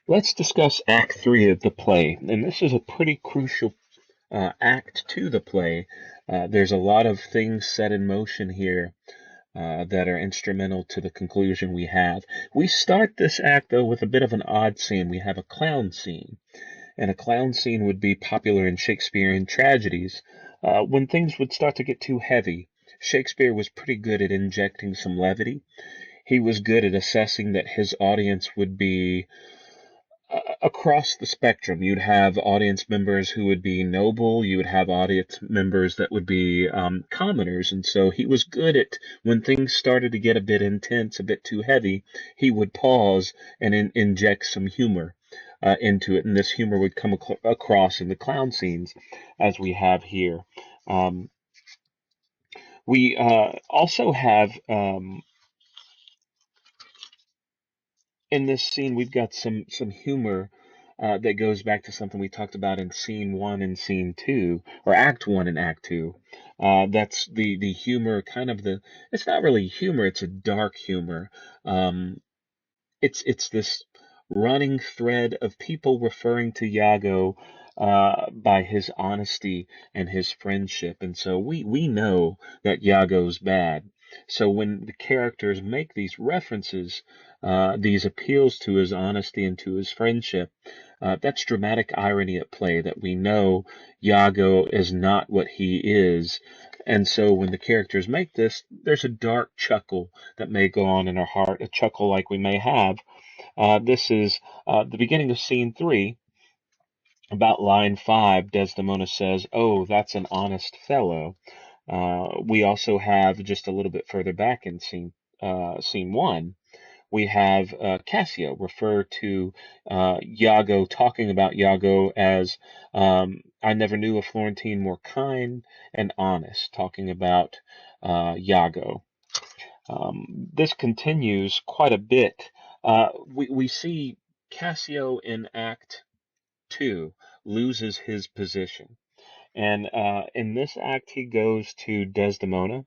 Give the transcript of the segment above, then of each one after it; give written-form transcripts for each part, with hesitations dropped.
Let's discuss Act 3 of the play, and this is a pretty crucial act to the play. There's a lot of things set in motion here that are instrumental to the conclusion we have. We start this act, though, with a bit of an odd scene. We have a clown scene, and a clown scene would be popular in Shakespearean tragedies. When things would start to get too heavy, Shakespeare was pretty good at injecting some levity. He was good at assessing that his audience would be across the spectrum. You'd have audience members who would be noble, you would have audience members that would be commoners. And so he was good at when things started to get a bit intense, a bit too heavy, he would pause and inject some humor into it. And this humor would come across in the clown scenes as we have here. Um, we also have in this scene, we've got some humor that goes back to something we talked about in scene one and scene two, or act one and act two. That's the humor, kind of the. It's not really humor; it's a dark humor. Um, it's this running thread of people referring to Iago by his honesty and his friendship, and so we know that Iago's bad. So when the characters make these references, these appeals to his honesty and to his friendship, that's dramatic irony at play. That we know Iago is not what he is. And so when the characters make this, there's a dark chuckle that may go on in our heart, a chuckle like we may have. This is the beginning of scene three. About line five, Desdemona says, "Oh, that's an honest fellow." We also have just a little bit further back in scene one, we have Cassio refer to Iago, talking about Iago as I never knew a Florentine more kind and honest, talking about Iago. This continues quite a bit. We see Cassio in Act 2 loses his position. And in this act, he goes to Desdemona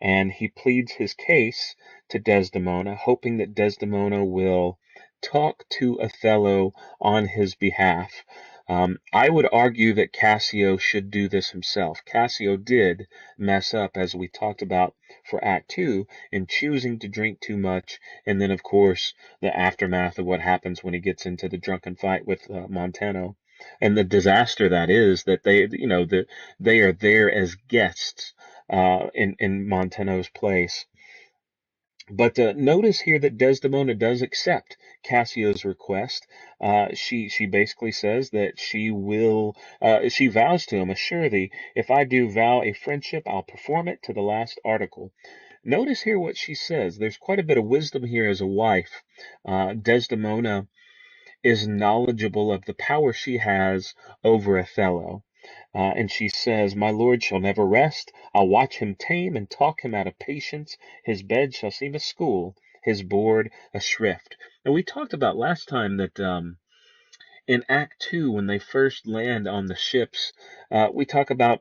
and he pleads his case to Desdemona, hoping that Desdemona will talk to Othello on his behalf. I would argue that Cassio should do this himself. Cassio did mess up, as we talked about for Act 2, in choosing to drink too much, and then, of course, the aftermath of what happens when he gets into the drunken fight with Montano and the disaster that is that they are there as guests in Montano's place. But notice here that Desdemona does accept Cassio's request. She basically says that she vows to him, assure thee, if I do vow a friendship, I'll perform it to the last article. Notice here what she says. There's quite a bit of wisdom here as a wife. Desdemona is knowledgeable of the power she has over Othello. And she says, "My lord shall never rest. I'll watch him tame and talk him out of patience. His bed shall seem a school, his board a shrift." And we talked about last time that in Act Two, when they first land on the ships, we talk about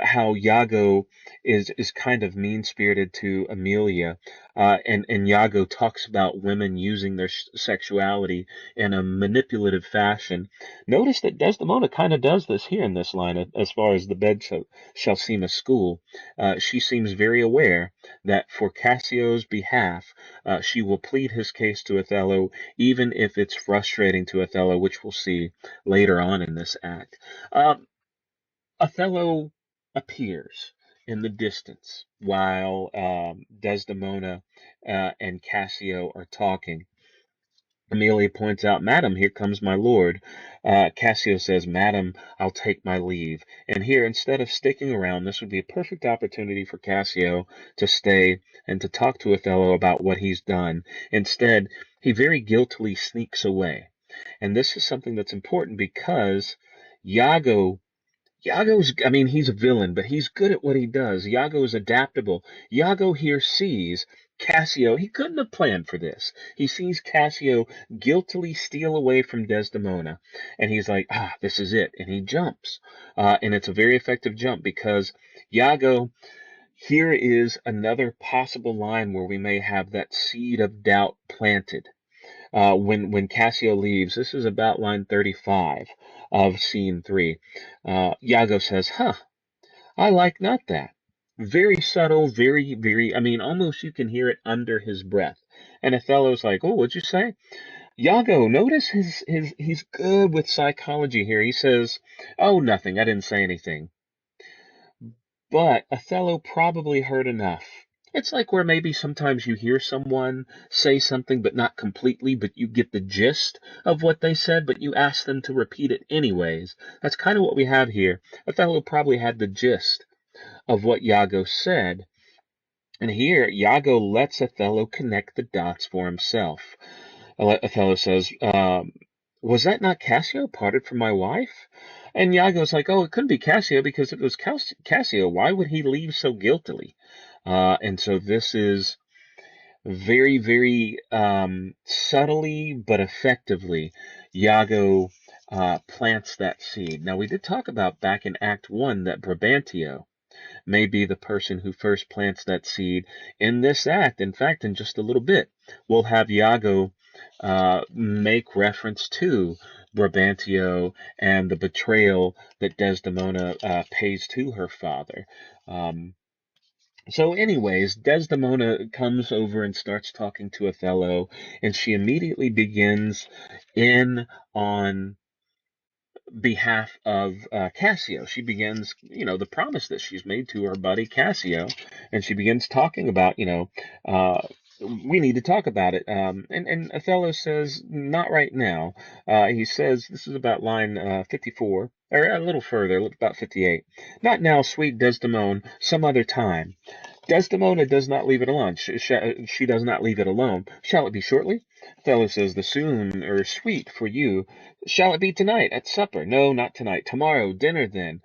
how Iago is kind of mean spirited to Amelia, and Iago talks about women using their sexuality in a manipulative fashion. Notice that Desdemona kind of does this here in this line, as far as the bed shall seem a school. She seems very aware that for Cassio's behalf, she will plead his case to Othello, even if it's frustrating to Othello, which we'll see later on in this act. Um, Othello appears in the distance while Desdemona and Cassio are talking. Amelia points out, "Madam, here comes my lord." Cassio says, "Madam, I'll take my leave." And here, instead of sticking around, this would be a perfect opportunity for Cassio to stay and to talk to Othello about what he's done. Instead, he very guiltily sneaks away. And this is something that's important because Iago I mean, he's a villain, but he's good at what he does. Iago is adaptable. Iago here sees Cassio. He couldn't have planned for this. He sees Cassio guiltily steal away from Desdemona, and he's like, this is it. And he jumps. And it's a very effective jump because Iago, here is another possible line where we may have that seed of doubt planted. when Cassio leaves. This is about line 35 of scene 3. Iago says, "Huh, I like not that." Very subtle, very. I mean, almost you can hear it under his breath. And Othello's like, "Oh, what'd you say?" Iago, notice he's good with psychology here. He says, "Oh, nothing. I didn't say anything." But Othello probably heard enough. It's like where maybe sometimes you hear someone say something, but not completely, but you get the gist of what they said, but you ask them to repeat it anyways. That's kind of what we have here. Othello probably had the gist of what Iago said, and here Iago lets Othello connect the dots for himself. Othello says, "Was that not Cassio parted from my wife?" And Iago's like, "Oh, it couldn't be Cassio because if it was Cassio, why would he leave so guiltily?" And so this is very subtly but effectively, Iago plants that seed. Now, we did talk about back in Act 1 that Brabantio may be the person who first plants that seed in this act. In fact, in just a little bit, we'll have Iago make reference to Brabantio and the betrayal that Desdemona pays to her father. Um, so, anyways, Desdemona comes over and starts talking to Othello, and she immediately begins in on behalf of Cassio. She begins, the promise that she's made to her buddy Cassio, and she begins talking about, we need to talk about it. And Othello says, not right now. He says, this is about line 54, or a little further, about 58. Not now, sweet Desdemona, some other time. Desdemona does not leave it alone. She does not leave it alone. Shall it be shortly? Othello says, the soon or sweet for you. Shall it be tonight at supper? No, not tonight. Tomorrow, dinner then.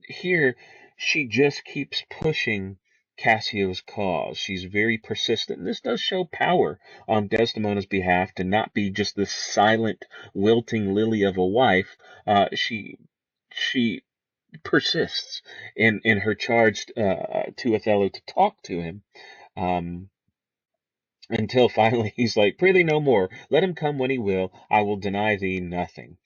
Here, she just keeps pushing Cassio's cause. She's very persistent. And this does show power on Desdemona's behalf to not be just this silent, wilting lily of a wife. She persists in her charge to Othello to talk to him, um, until finally he's like, "Prithee no more. Let him come when he will. I will deny thee nothing."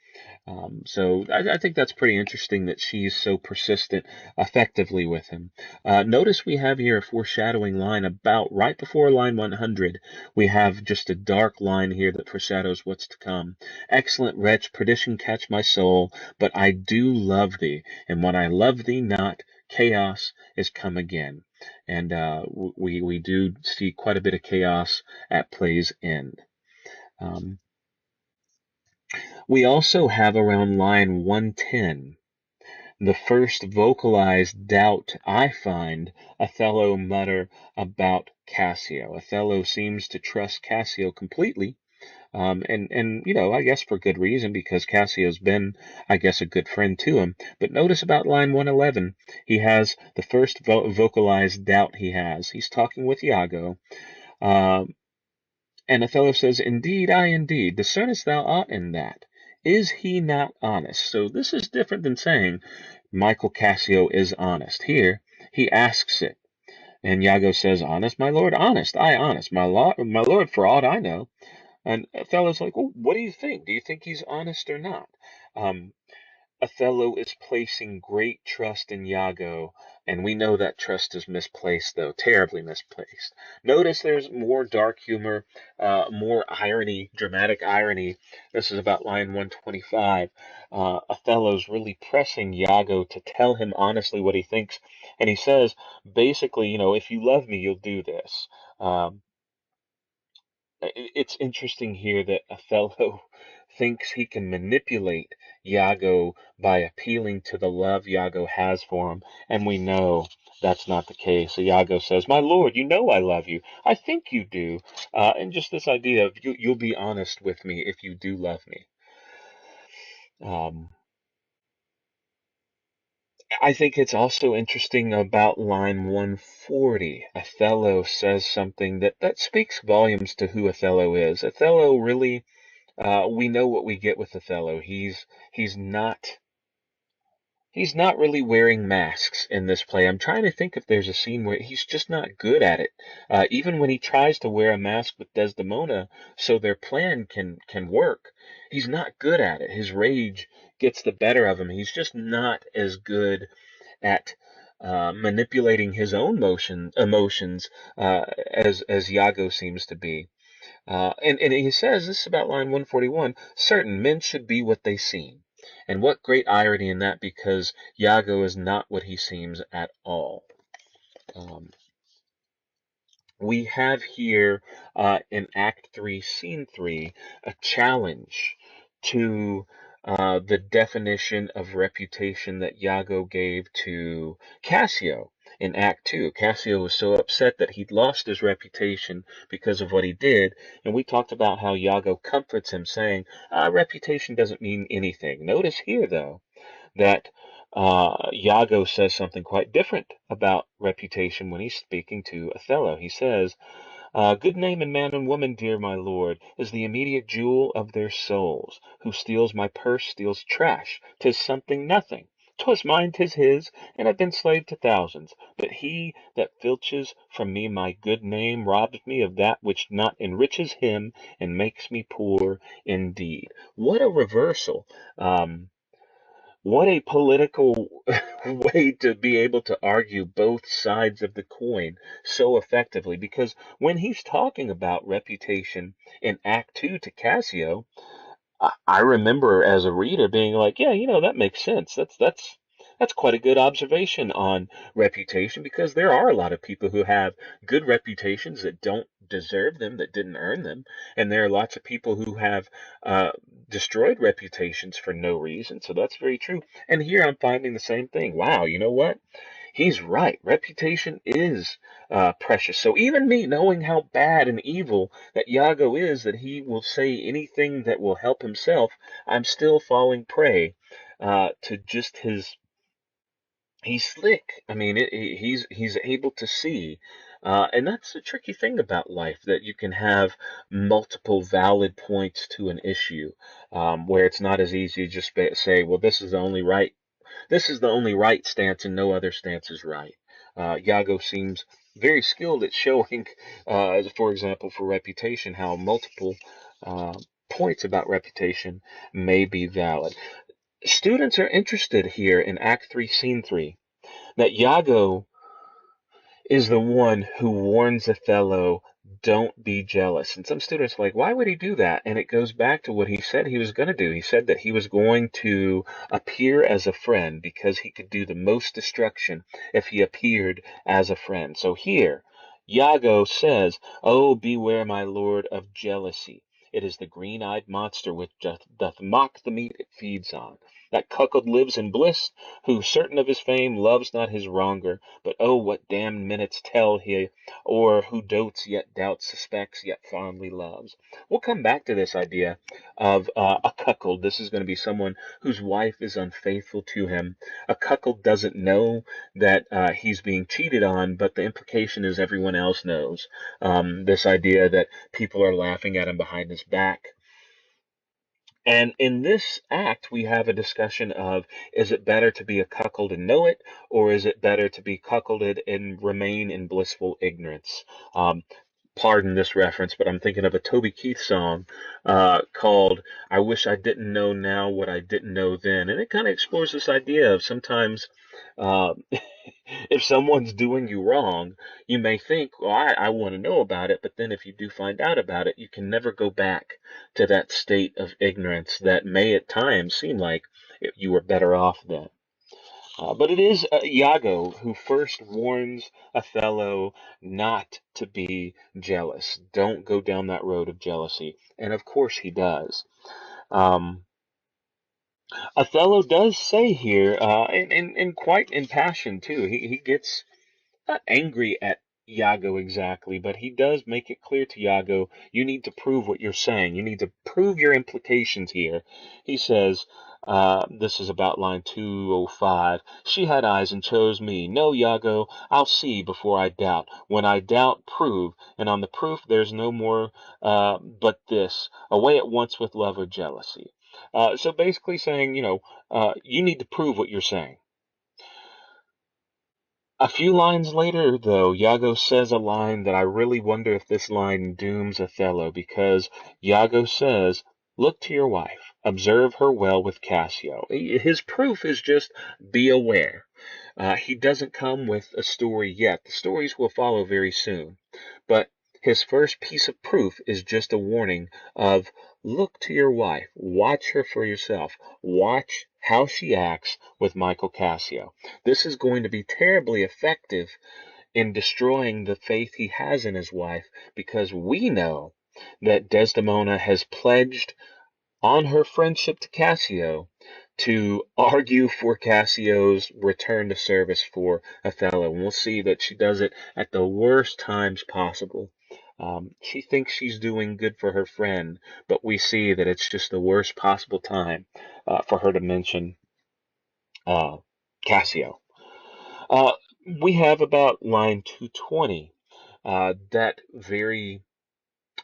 So I think that's pretty interesting that she's so persistent effectively with him. Notice we have here a foreshadowing line about right before line 100. We have just a dark line here that foreshadows what's to come. Excellent wretch, perdition catch my soul, but I do love thee, and when I love thee not, chaos is come again. And we do see quite a bit of chaos at play's end. Um, we also have around line 110 the first vocalized doubt I find Othello mutter about Cassio. Othello seems to trust Cassio completely, and I guess for good reason because Cassio's been, I guess, a good friend to him. But notice about line 111, he has the first vocalized doubt he has. He's talking with Iago. Um, and Othello says, indeed, discernest thou aught in that? Is he not honest? So this is different than saying Michael Cassio is honest. Here, he asks it. And Iago says, honest, my lord, honest, honest, my lord, for aught I know. And Othello's like, well, what do you think? Do you think he's honest or not? Um, Othello is placing great trust in Iago, and we know that trust is misplaced, though, terribly misplaced. Notice there's more dark humor, more irony, dramatic irony. This is about line 125. Othello's really pressing Iago to tell him honestly what he thinks, and he says, basically, if you love me, you'll do this. Um, it's interesting here that Othello thinks he can manipulate Iago by appealing to the love Iago has for him, and we know that's not the case. Iago says, "My lord, you know I love you. I think you do." And just this idea of you'll be honest with me if you do love me. Um, I think it's also interesting about line 140. Othello says something that speaks volumes to who Othello is. Othello really we know what we get with Othello. He's not He's not really wearing masks in this play. I'm trying to think if there's a scene where he's just not good at it. Even when he tries to wear a mask with Desdemona so their plan can work, he's not good at it. His rage gets the better of him. He's just not as good at manipulating his own emotions as Iago seems to be. And he says, this is about line 141, certain men should be what they seem. And what great irony in that, because Iago is not what he seems at all. Um, we have here in Act 3, Scene 3, a challenge to the definition of reputation that Iago gave to Cassio in Act 2. Cassio was so upset that he'd lost his reputation because of what he did, and we talked about how Iago comforts him, saying, reputation doesn't mean anything. Notice here, though, that Iago says something quite different about reputation when he's speaking to Othello. He says, good name in man and woman, dear my lord, is the immediate jewel of their souls. Who steals my purse steals trash. 'Tis something nothing. 'Twas mine, 'tis his, and I've been slave to thousands. But he that filches from me my good name robs me of that which not enriches him and makes me poor indeed. What a reversal. What a political way to be able to argue both sides of the coin so effectively. Because when he's talking about reputation in Act 2 to Cassio, I remember as a reader being like, yeah, that makes sense. That's quite a good observation on reputation, because there are a lot of people who have good reputations that don't deserve them, that didn't earn them, and there are lots of people who have uh, destroyed reputations for no reason. So that's very true. And here I'm finding the same thing. Wow, you know what? He's right. Reputation is precious. So even me, knowing how bad and evil that Iago is, that he will say anything that will help himself, I'm still falling prey to just his. He's slick. I mean, he's able to see, and that's the tricky thing about life, that you can have multiple valid points to an issue, where it's not as easy to just say, well, this is the only right stance, and no other stance is right. Iago seems very skilled at showing, for example, for reputation, how multiple uh, points about reputation may be valid. Students are interested here in Act 3, Scene 3, that Iago is the one who warns Othello, don't be jealous. And some students are like, why would he do that? And it goes back to what he said he was going to do. He said that he was going to appear as a friend because he could do the most destruction if he appeared as a friend. So here, Iago says, oh, beware, my lord, of jealousy. It is the green-eyed monster which doth mock the meat it feeds on. That cuckold lives in bliss, who, certain of his fame, loves not his wronger. But oh, what damned minutes tell he, or who dotes, yet doubts, suspects, yet fondly loves. We'll come back to this idea of a cuckold. This is going to be someone whose wife is unfaithful to him. A cuckold doesn't know that he's being cheated on, but the implication is everyone else knows. This idea that people are laughing at him behind his back. And in this act, we have a discussion of, is it better to be a cuckold and know it, or is it better to be cuckolded and remain in blissful ignorance? Um, Pardon this reference, but I'm thinking of a Toby Keith song called I Wish I Didn't Know Now What I Didn't Know Then. And it kind of explores this idea of sometimes uh, if someone's doing you wrong, you may think, well, I want to know about it. But then if you do find out about it, you can never go back to that state of ignorance that may at times seem like you were better off then. But it is Iago who first warns Othello not to be jealous. Don't go down that road of jealousy. And of course he does. Um, Othello does say here, and quite impassioned too, he gets not angry at Iago exactly, but he does make it clear to Iago, you need to prove what you're saying. You need to prove your implications here. He says, this is about line 205. She had eyes and chose me. No, Iago, I'll see before I doubt. When I doubt, prove. And on the proof, there's no more but this. Away at once with love or jealousy. So basically saying, you need to prove what you're saying. A few lines later, though, Iago says a line that I really wonder if this line dooms Othello, because Iago says, "Look to your wife, observe her well with Cassio." His proof is just be aware. He doesn't come with a story yet. The stories will follow very soon. But his first piece of proof is just a warning of look to your wife, watch her for yourself, watch how she acts with Michael Cassio. This is going to be terribly effective in destroying the faith he has in his wife, because we know that Desdemona has pledged on her friendship to Cassio to argue for Cassio's return to service for Othello. And we'll see that she does it at the worst times possible. She thinks she's doing good for her friend, but we see that it's just the worst possible time for her to mention uh, Cassio. Uh, we have about line 220 that very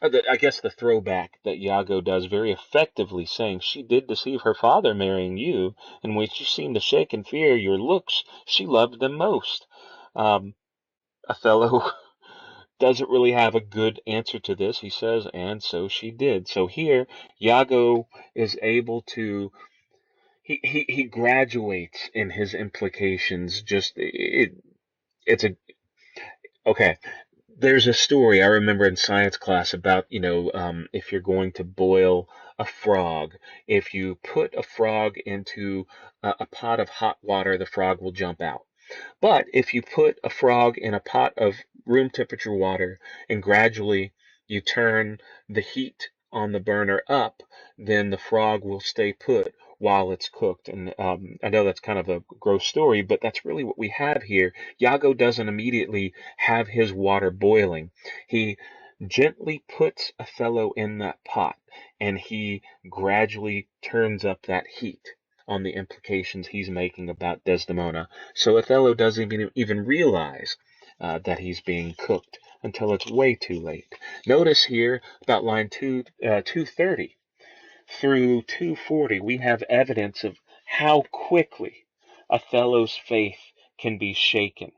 I guess the throwback that Iago does very effectively, saying she did deceive her father marrying you, and when she seemed to shake in fear your looks, she loved them most. Um, Othello doesn't really have a good answer to this. He says, and so she did. So here, Iago is able to. He graduates in his implications. It's a okay. There's a story I remember in science class about, if you're going to boil a frog, if you put a frog into a pot of hot water, the frog will jump out. But if you put a frog in a pot of room temperature water and gradually you turn the heat on the burner up, then the frog will stay put while it's cooked. And I know that's kind of a gross story, but that's really what we have here. Iago doesn't immediately have his water boiling. He gently puts Othello in that pot and he gradually turns up that heat on the implications he's making about Desdemona. So Othello doesn't even realize that he's being cooked until it's way too late. Notice here about line 230 through 240, we have evidence of how quickly Othello's faith can be shaken.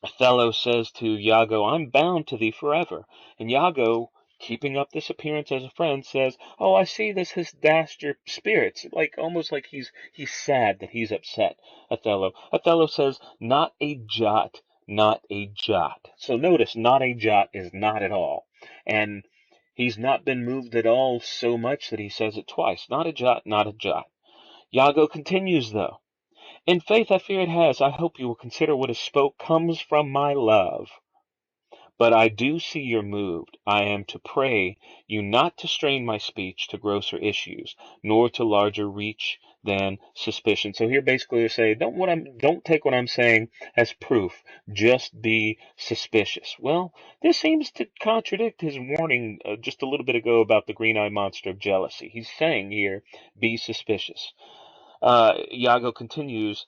Othello says to Iago, "I'm bound to thee forever." And Iago, keeping up this appearance as a friend, says, "Oh, I see this has dashed your spirits," like almost like he's sad that he's upset. Othello says, "Not a jot, not a jot." So notice, not a jot is not at all. And he's not been moved at all so much that he says it twice. Not a jot, not a jot. Iago continues though. "In faith I fear it has. I hope you will consider what is spoke comes from my love. But I do see you're moved. I am to pray you not to strain my speech to grosser issues, nor to larger reach than suspicion." So here basically they say, don't take what I'm saying as proof. Just be suspicious. Well, this seems to contradict his warning just a little bit ago about the green-eyed monster of jealousy. He's saying here, be suspicious. Iago continues,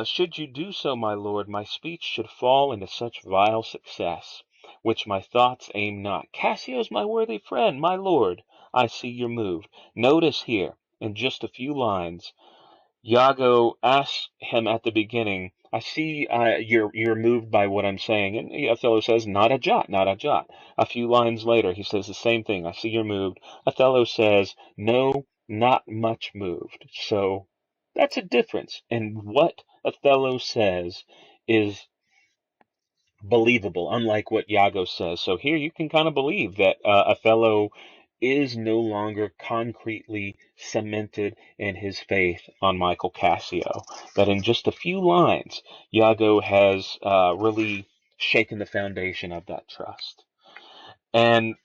"Should you do so, my lord, my speech should fall into such vile success, which my thoughts aim not. Cassio's my worthy friend, my lord. I see you're moved." Notice here, in just a few lines, Iago asks him at the beginning, "I see you're moved by what I'm saying." And Othello says, "Not a jot, not a jot." A few lines later, he says the same thing, "I see you're moved." Othello says, "No, not much moved." So that's a difference. And what Othello says is believable, unlike what Iago says. So here you can kind of believe that Othello is no longer concretely cemented in his faith on Michael Cassio. That in just a few lines, Iago has really shaken the foundation of that trust. And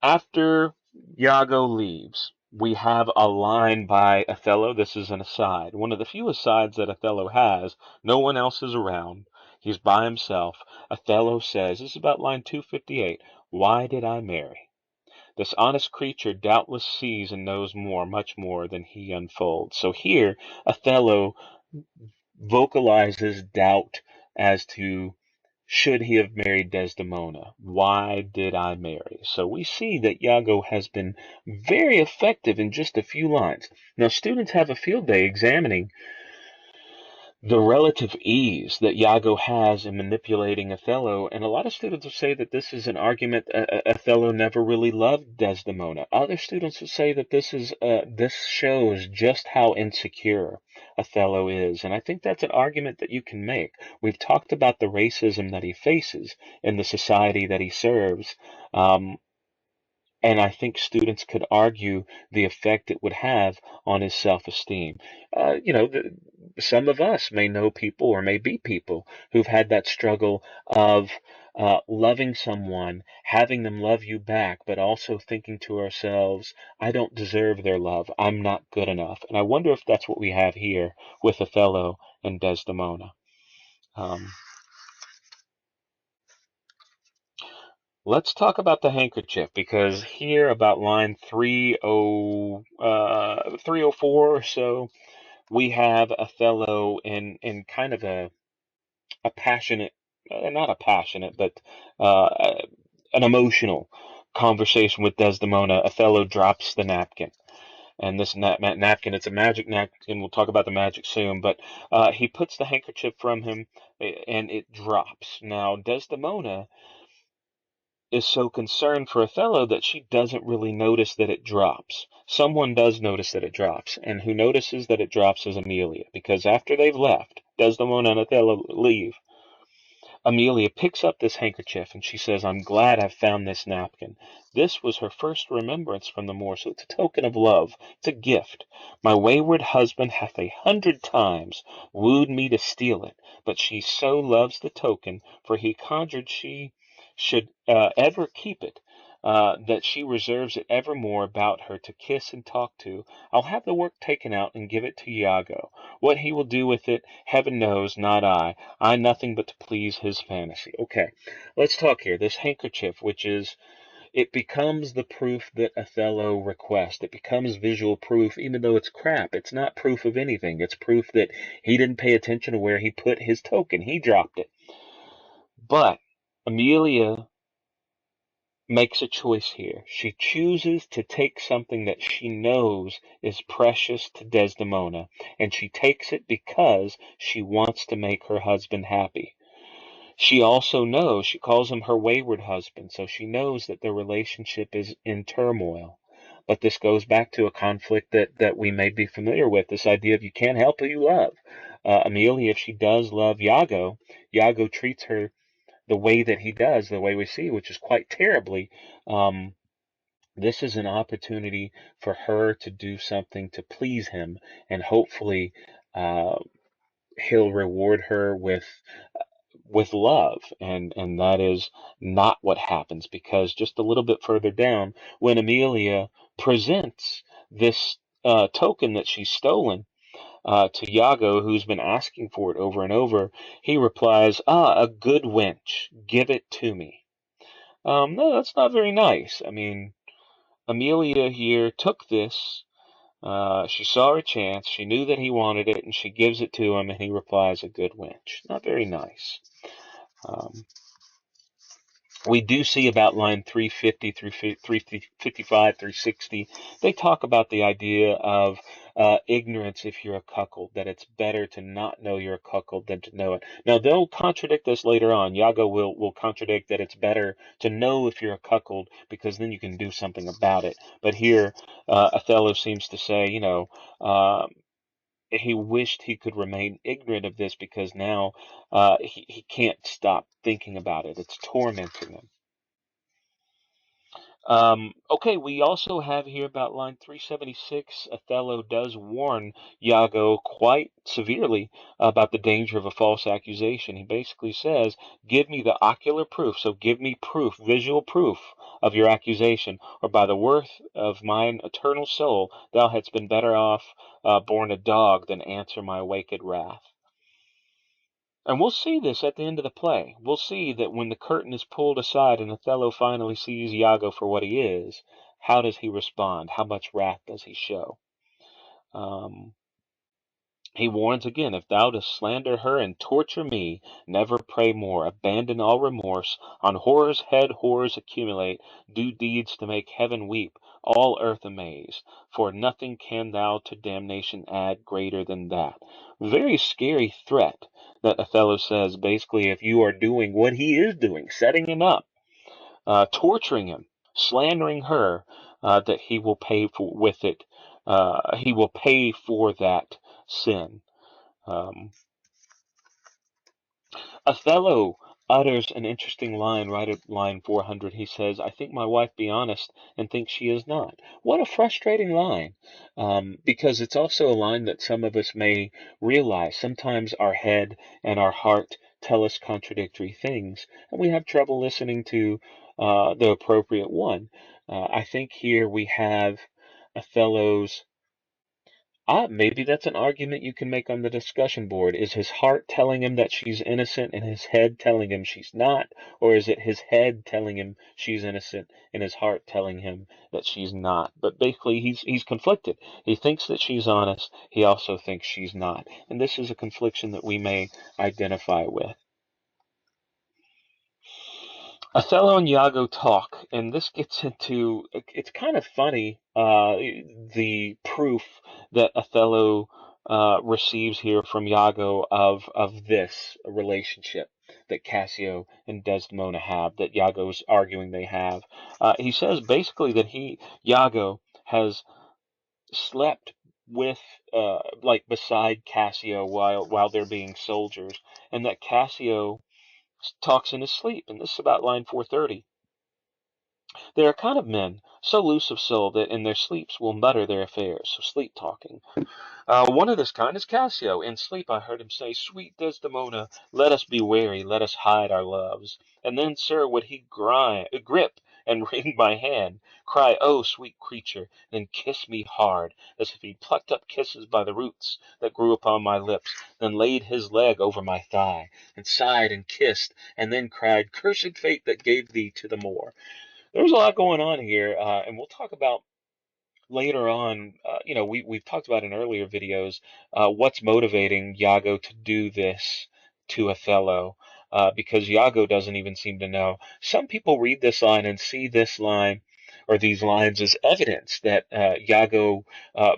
after Iago leaves, we have a line by Othello. This is an aside. One of the few asides that Othello has. No one else is around. He's by himself. Othello says, this is about line 258, "Why did I marry? This honest creature doubtless sees and knows more, much more, than he unfolds." So here, Othello vocalizes doubt as to should he have married Desdemona? Why did I marry? So we see that Iago has been very effective in just a few lines. Now, students have a field day examining the relative ease that Iago has in manipulating Othello, and a lot of students will say that this is an argument Othello never really loved Desdemona. Other students will say that this shows just how insecure Othello is, and I think that's an argument that you can make. We've talked about the racism that he faces in the society that he serves. Um, and I think students could argue the effect it would have on his self-esteem. Some of us may know people or may be people who've had that struggle of loving someone, having them love you back, but also thinking to ourselves, I don't deserve their love. I'm not good enough. And I wonder if that's what we have here with Othello and Desdemona. Um, Let's talk about the handkerchief because here about line 304 or so, we have Othello in kind of a passionate, not a passionate, but an emotional conversation with Desdemona. Othello drops the napkin. And this napkin, it's a magic napkin. We'll talk about the magic soon, but he puts the handkerchief from him and it drops. Now, Desdemona is so concerned for Othello that she doesn't really notice that it drops. Someone does notice that it drops, and who notices that it drops is Amelia, because after they've left, Desdemona and Othello leave, Amelia picks up this handkerchief and she says, I'm glad I've found this napkin. This was her first remembrance from the moor, so it's a token of love. It's a gift. My wayward husband hath 100 times wooed me to steal it, but she so loves the token, for he conjured she should ever keep it, that she reserves it evermore about her to kiss and talk to. I'll have the work taken out and give it to Iago. What he will do with it, heaven knows, not I nothing but to please his fantasy. Okay, let's talk here. This handkerchief, it becomes the proof that Othello requests. It becomes visual proof, even though it's crap. It's not proof of anything. It's proof that he didn't pay attention to where he put his token. He dropped it. But Amelia makes a choice here. She chooses to take something that she knows is precious to Desdemona, and she takes it because she wants to make her husband happy. She also knows, she calls him her wayward husband, so she knows that their relationship is in turmoil. But this goes back to a conflict that we may be familiar with, this idea of you can't help who you love. Amelia, if she does love Iago, Iago treats her the way that he does, the way we see, which is quite terribly. Um, this is an opportunity for her to do something to please him, and hopefully uh, he'll reward her with love, and that is not what happens, because just a little bit further down, when Amelia presents this token that she's stolen to Iago, who's been asking for it over and over, he replies, "Ah, a good wench, give it to me." No, that's not very nice. I mean, Amelia here took this. She saw her chance. She knew that he wanted it, and she gives it to him, and he replies, "A good wench." Not very nice. Um, we do see about line 350 through 355, 360. They talk about the idea of ignorance if you're a cuckold, that it's better to not know you're a cuckold than to know it. Now, they'll contradict this later on. Iago will contradict that it's better to know if you're a cuckold because then you can do something about it. But here, Othello seems to say, he wished he could remain ignorant of this because now he can't stop thinking about it. It's tormenting him. Okay, we also have here about line 376. Othello does warn Iago quite severely about the danger of a false accusation. He basically says, give me the ocular proof, so give me proof, visual proof of your accusation, or by the worth of mine eternal soul, thou hadst been better off born a dog than answer my waked wrath. And we'll see this at the end of the play. We'll see that when the curtain is pulled aside and Othello finally sees Iago for what he is, how does he respond? How much wrath does he show? Um, he warns again, if thou dost slander her and torture me, never pray more. Abandon all remorse. On horror's head horrors accumulate. Do deeds to make heaven weep. all earth amazed, for nothing can thou to damnation add greater than that. Very scary threat that Othello says, basically, if you are doing what he is doing, setting him up, torturing him, slandering her, that he will pay for with it. He will pay for that sin. Um, Othello utters an interesting line right at line 400. He says, I think my wife be honest and think she is not. What a frustrating line, because it's also a line that some of us may realize. Sometimes our head and our heart tell us contradictory things, and we have trouble listening to the appropriate one. I think here we have Othello's maybe that's an argument you can make on the discussion board. Is his heart telling him that she's innocent and his head telling him she's not? Or is it his head telling him she's innocent and his heart telling him that she's not? But basically, he's conflicted. He thinks that she's honest. He also thinks she's not. And this is a confliction that we may identify with. Othello and Iago talk, and this gets into it's kind of funny the proof that Othello receives here from Iago of this relationship that Cassio and Desdemona have, that Iago's arguing they have. He says basically that Iago has slept with like beside Cassio while they're being soldiers, and that Cassio talks in his sleep, and this is about line 430. They are kind of men, so loose of soul that in their sleeps will mutter their affairs, so sleep talking. One of this kind is Cassio. In sleep I heard him say, Sweet Desdemona, let us be wary, let us hide our loves. And then, sir, would he grip and wring my hand, cry, Oh, sweet creature, then kiss me hard, as if he plucked up kisses by the roots that grew upon my lips, then laid his leg over my thigh, and sighed and kissed, and then cried, Cursed fate that gave thee to the Moor. There's a lot going on here, and we'll talk about later on. We've talked about in earlier videos what's motivating Iago to do this to Othello, because Iago doesn't even seem to know. Some people read this line and see this line or these lines as evidence that Iago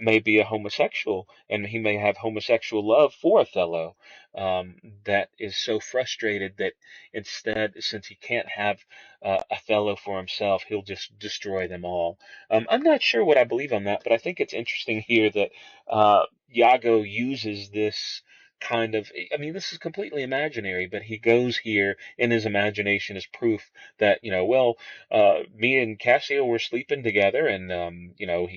may be a homosexual and he may have homosexual love for Othello. That is so frustrated that instead, since he can't have Othello for himself, he'll just destroy them all. I'm not sure what I believe on that, but I think it's interesting here that Iago uses this kind of, I mean, this is completely imaginary, but he goes here in his imagination as proof that, me and Cassio were sleeping together, and,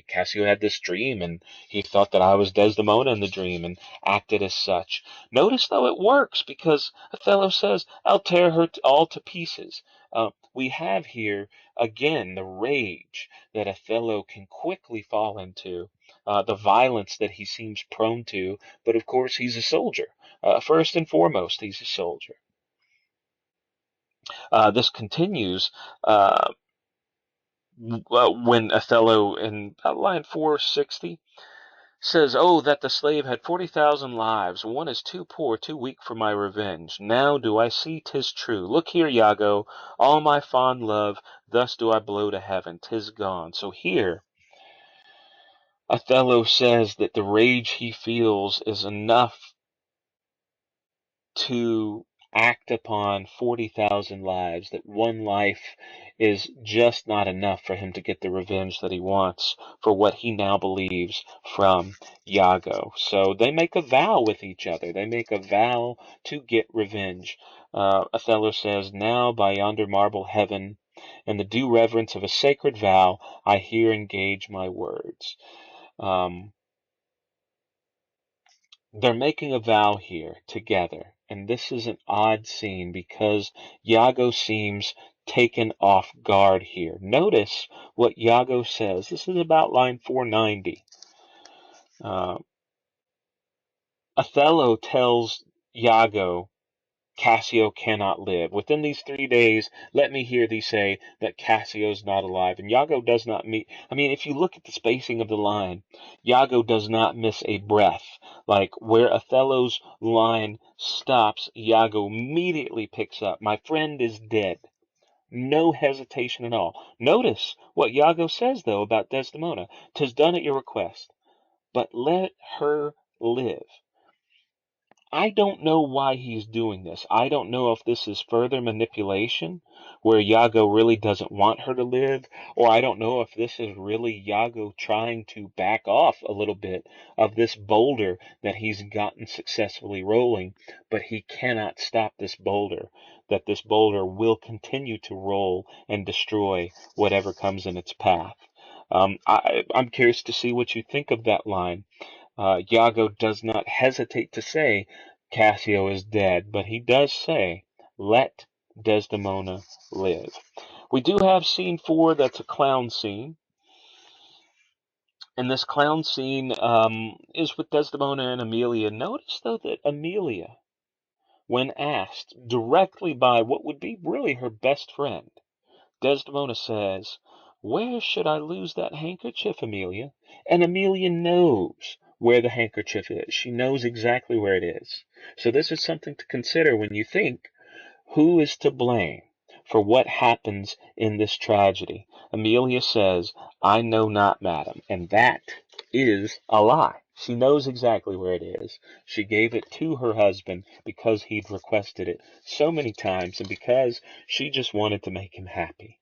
Cassio had this dream, and he thought that I was Desdemona in the dream and acted as such. Notice, though, it works because Othello says, I'll tear her all to pieces. We have here, again, the rage that Othello can quickly fall into, the violence that he seems prone to, but of course he's a soldier. First and foremost, he's a soldier. This continues when Othello, in line 460, says, Oh, that the slave had 40,000 lives. One is too poor, too weak for my revenge. Now do I see 'tis true. Look here, Iago, all my fond love, thus do I blow to heaven. 'Tis gone. So here, Othello says that the rage he feels is enough to act upon 40,000 lives, that one life is just not enough for him to get the revenge that he wants for what he now believes from Iago. So they make a vow with each other. They make a vow to get revenge. Othello says, Now by yonder marble heaven, and the due reverence of a sacred vow, I here engage my words. They're making a vow here together, and this is an odd scene because Iago seems taken off guard here. Notice what Iago says. This is about line 490. Uh, Othello tells Iago, Cassio cannot live. Within these 3 days, let me hear thee say that Cassio's not alive. And Iago does not meet. I mean, if you look at the spacing of the line, Iago does not miss a breath. Like where Othello's line stops, Iago immediately picks up. My friend is dead. No hesitation at all. Notice what Iago says, though, about Desdemona. "'Tis done at your request, but let her live." I don't know why he's doing this. I don't know if this is further manipulation, where Iago really doesn't want her to live, or I don't know if this is really Iago trying to back off a little bit of this boulder that he's gotten successfully rolling, but he cannot stop this boulder, that this boulder will continue to roll and destroy whatever comes in its path. I'm curious to see what you think of that line. Iago does not hesitate to say Cassio is dead, but he does say, "Let Desdemona live." We do have scene 4, that's a clown scene. And this clown scene is with Desdemona and Emilia. Notice, though, that Emilia, when asked directly by what would be really her best friend, Desdemona says, "Where should I lose that handkerchief, Emilia?" And Emilia knows where the handkerchief is. She knows exactly where it is. So this is something to consider when you think, who is to blame for what happens in this tragedy? Emilia says, "I know not, madam," and that is a lie. She knows exactly where it is. She gave it to her husband because he'd requested it so many times and because she just wanted to make him happy.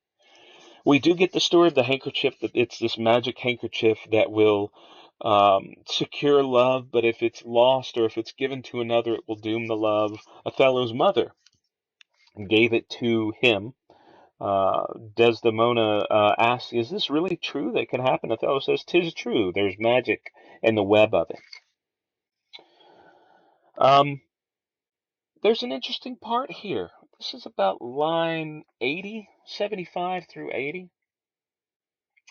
We do get the story of the handkerchief, that it's this magic handkerchief that will secure love, but if it's lost or if it's given to another, it will doom the love. Othello's mother gave it to him. Desdemona asks, "Is this really true that can happen?" Othello says, "'Tis true. There's magic in the web of it." Um, there's an interesting part here. This is about line 80, 75 through 80.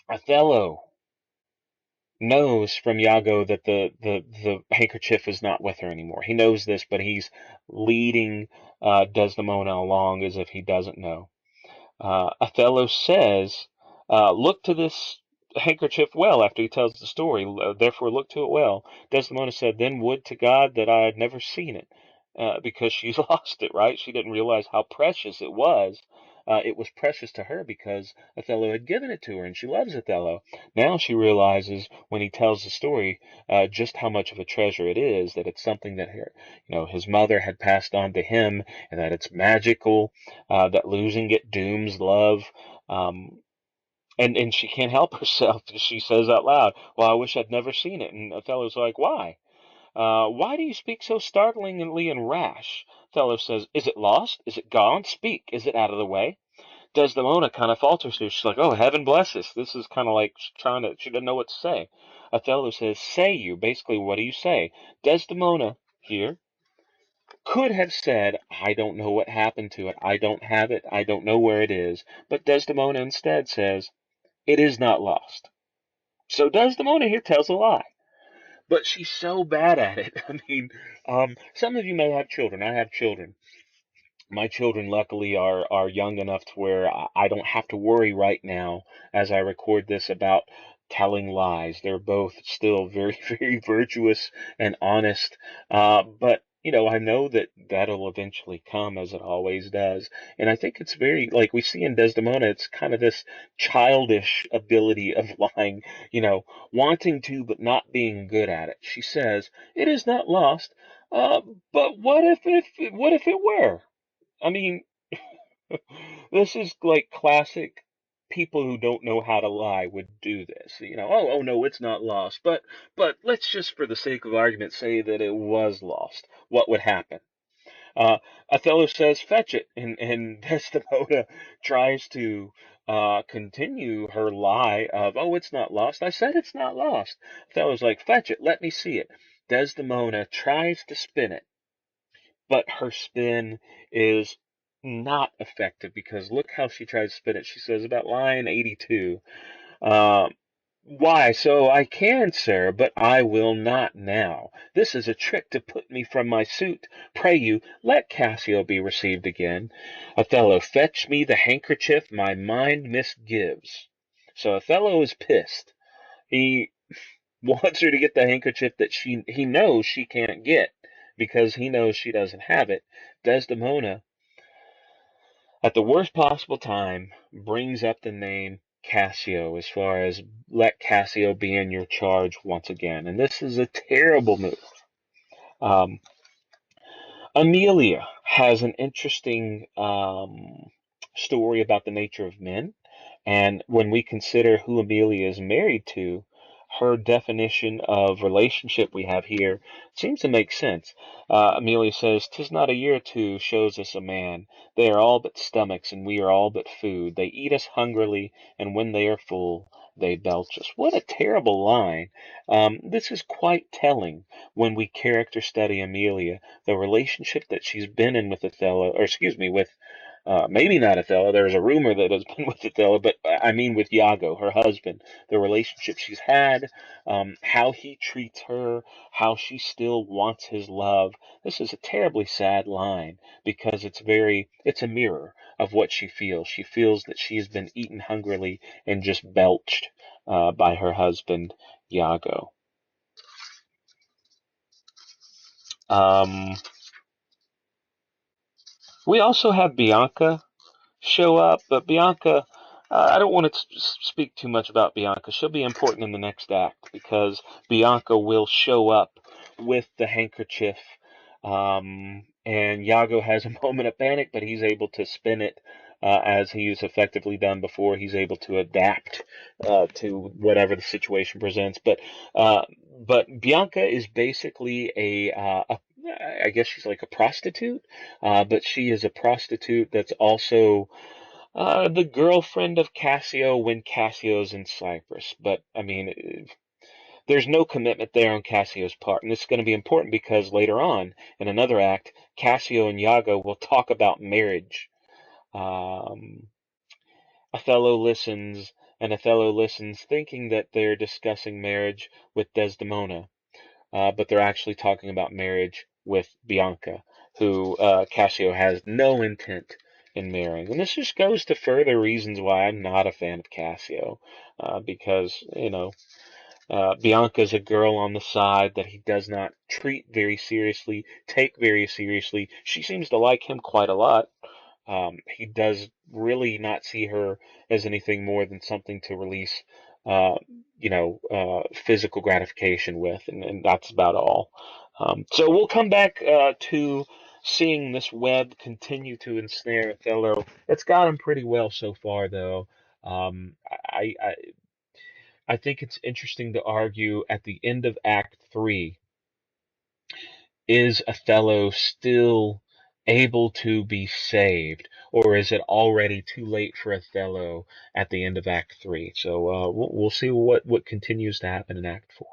Othello knows from Iago that the handkerchief is not with her anymore. He knows this, but he's leading Desdemona along as if he doesn't know. Othello says, "Look to this handkerchief well," after he tells the story. "Therefore look to it well." Desdemona said, "Then would to God that I had never seen it," because she's lost it, right? She didn't realize how precious it was. It was precious to her because Othello had given it to her, and she loves Othello. Now she realizes when he tells the story just how much of a treasure it is. That it's something that his mother had passed on to him, and that it's magical. That losing it dooms love. Um, and she can't help herself. She says out loud, "Well, I wish I'd never seen it." And Othello's like, "Why? Why do you speak so startlingly and rash?" Othello says, "Is it lost? Is it gone? Speak. Is it out of the way?" Desdemona kind of falters here. She's like, "Oh, heaven bless us." This is kind of like she doesn't know what to say. Othello says, "Say you." Basically, what do you say? Desdemona here could have said, "I don't know what happened to it. I don't have it. I don't know where it is." But Desdemona instead says, "It is not lost." So Desdemona here tells a lie. But she's so bad at it. I mean, some of you may have children. I have children. My children, luckily, are young enough to where I don't have to worry right now as I record this about telling lies. They're both still very, very virtuous and honest. But I know that that'll eventually come, as it always does. And I think it's very, like we see in Desdemona, it's kind of this childish ability of lying, wanting to but not being good at it. She says, "It is not lost. Uh, but what if it were?" I mean, this is like classic people who don't know how to lie would do this. Oh no, it's not lost. But let's just for the sake of argument say that it was lost. What would happen? Uh, Othello says, "Fetch it," and Desdemona tries to continue her lie of, "Oh, it's not lost. I said it's not lost." Othello's like, "Fetch it. Let me see it." Desdemona tries to spin it, but her spin is not effective because look how she tries to spin it. She says about line 82, um, "Why, so I can, sir, but I will not now. This is a trick to put me from my suit. Pray you, let Cassio be received again." Othello, "Fetch me the handkerchief my mind misgives." So Othello is pissed. He wants her to get the handkerchief that he knows she can't get because he knows she doesn't have it. Desdemona at the worst possible time, brings up the name Cassio as far as let Cassio be in your charge once again. And this is a terrible move. Um, Amelia has an interesting story about the nature of men. And when we consider who Amelia is married to, her definition of relationship we have here seems to make sense. Amelia says, "'Tis not a year or two shows us a man. They are all but stomachs, and we are all but food. They eat us hungrily, and when they are full, they belch us." What a terrible line. This is quite telling when we character study Amelia, the relationship that she's been in with Othello, or excuse me, with maybe not Othello. There's a rumor that has been with Othello, but I mean with Iago, her husband, the relationship she's had, how he treats her, how she still wants his love. This is a terribly sad line because it's a mirror of what she feels. She feels that she's been eaten hungrily and just belched by her husband, Iago. Um, we also have Bianca show up, but Bianca, I don't want to speak too much about Bianca. She'll be important in the next act because Bianca will show up with the handkerchief. And Iago has a moment of panic, but he's able to spin it as he's effectively done before. He's able to adapt to whatever the situation presents. Uh, but Bianca is basically I guess she's like a prostitute, but she is a prostitute that's also the girlfriend of Cassio when Cassio's in Cyprus. But, I mean, there's no commitment there on Cassio's part. And this is going to be important because later on, in another act, Cassio and Iago will talk about marriage. Um, Othello listens thinking that they're discussing marriage with Desdemona, but they're actually talking about marriage with Bianca, who Cassio has no intent in marrying. And this just goes to further reasons why I'm not a fan of Cassio, because, Bianca's a girl on the side that he does not treat very seriously, take very seriously. She seems to like him quite a lot. He does really not see her as anything more than something to release, uh, physical gratification with, and that's about all. So we'll come back to seeing this web continue to ensnare Othello. It's got him pretty well so far, though. I think it's interesting to argue at the end of Act 3, is Othello still able to be saved, or is it already too late for Othello at the end of Act 3? So we'll see what continues to happen in Act 4.